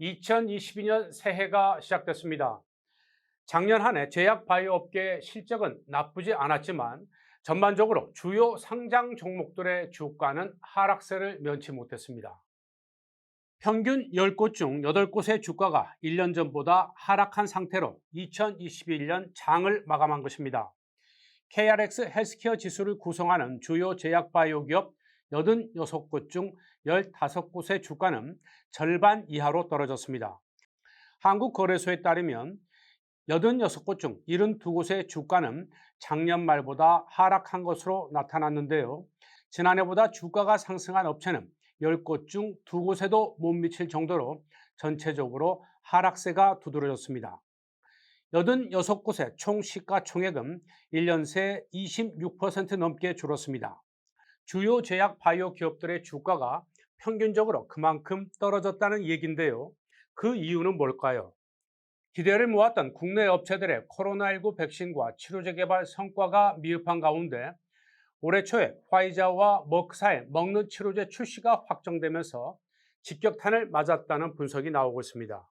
2022년 새해가 시작됐습니다. 작년 한 해 제약 바이오 업계의 실적은 나쁘지 않았지만 전반적으로 주요 상장 종목들의 주가는 하락세를 면치 못했습니다. 평균 10곳 중 8곳의 주가가 1년 전보다 하락한 상태로 2021년 장을 마감한 것입니다. KRX 헬스케어 지수를 구성하는 주요 제약 바이오 기업 86곳 중 15곳의 주가는 절반 이하로 떨어졌습니다. 한국거래소에 따르면 86곳 중 72곳의 주가는 작년 말보다 하락한 것으로 나타났는데요. 지난해보다 주가가 상승한 업체는 10곳 중 2곳에도 못 미칠 정도로 전체적으로 하락세가 두드러졌습니다. 86곳의 총 시가총액은 1년 새 26% 넘게 줄었습니다. 주요 제약 바이오 기업들의 주가가 평균적으로 그만큼 떨어졌다는 얘기인데요. 그 이유는 뭘까요? 기대를 모았던 국내 업체들의 코로나19 백신과 치료제 개발 성과가 미흡한 가운데 올해 초에 화이자와 머크사의 먹는 치료제 출시가 확정되면서 직격탄을 맞았다는 분석이 나오고 있습니다.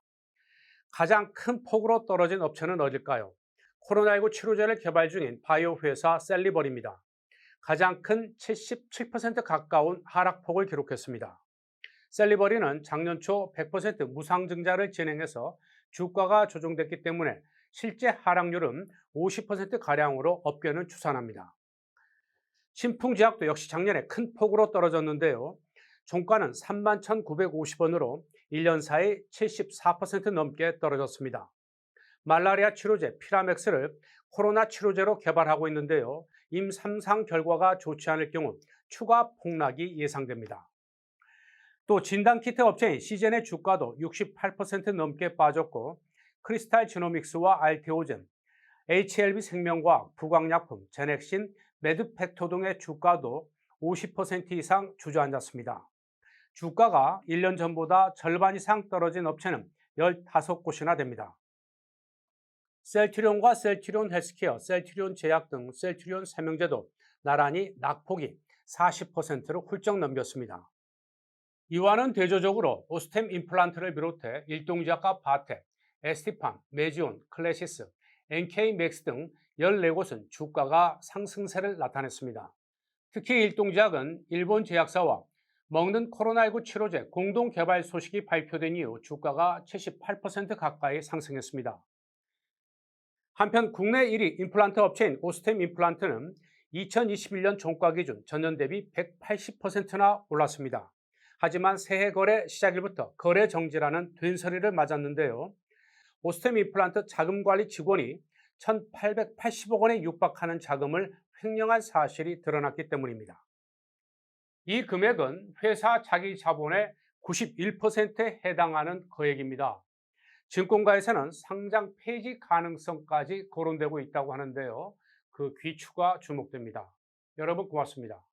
가장 큰 폭으로 떨어진 업체는 어딜까요? 코로나19 치료제를 개발 중인 바이오 회사 셀리버리입니다. 가장 큰 77% 가까운 하락폭을 기록했습니다. 셀리버리는 작년 초 100% 무상증자를 진행해서 주가가 조정됐기 때문에 실제 하락률은 50%가량으로 업계는 추산합니다. 신풍제약도 역시 작년에 큰 폭으로 떨어졌는데요. 종가는 31,950원으로 1년 사이 74% 넘게 떨어졌습니다. 말라리아 치료제 피라맥스를 코로나 치료제로 개발하고 있는데요. 임 3상 결과가 좋지 않을 경우 추가 폭락이 예상됩니다. 또 진단키트 업체인 시젠의 주가도 68% 넘게 빠졌고 크리스탈 지노믹스와 알테오젠, HLB 생명과학, 부광약품, 제넥신, 매드팩토 등의 주가도 50% 이상 주저앉았습니다. 주가가 1년 전보다 절반 이상 떨어진 업체는 15곳이나 됩니다. 셀트리온과 셀트리온 헬스케어, 셀트리온 제약 등 셀트리온 세명제도 나란히 낙폭이 40%를 훌쩍 넘겼습니다. 이와는 대조적으로 오스템 임플란트를 비롯해 일동제약과 바텍, 에스티팜, 메지온, 클래시스, NK맥스 등 14곳은 주가가 상승세를 나타냈습니다. 특히 일동제약은 일본 제약사와 먹는 코로나19 치료제 공동 개발 소식이 발표된 이후 주가가 78% 가까이 상승했습니다. 한편 국내 1위 임플란트 업체인 오스템 임플란트는 2021년 종가 기준 전년 대비 180%나 올랐습니다. 하지만 새해 거래 시작일부터 거래 정지라는 된소리를 맞았는데요. 오스템 임플란트 자금관리 직원이 1,880억 원에 육박하는 자금을 횡령한 사실이 드러났기 때문입니다. 이 금액은 회사 자기 자본의 91%에 해당하는 거액입니다. 증권가에서는 상장 폐지 가능성까지 거론되고 있다고 하는데요. 그 귀추가 주목됩니다. 여러분 고맙습니다.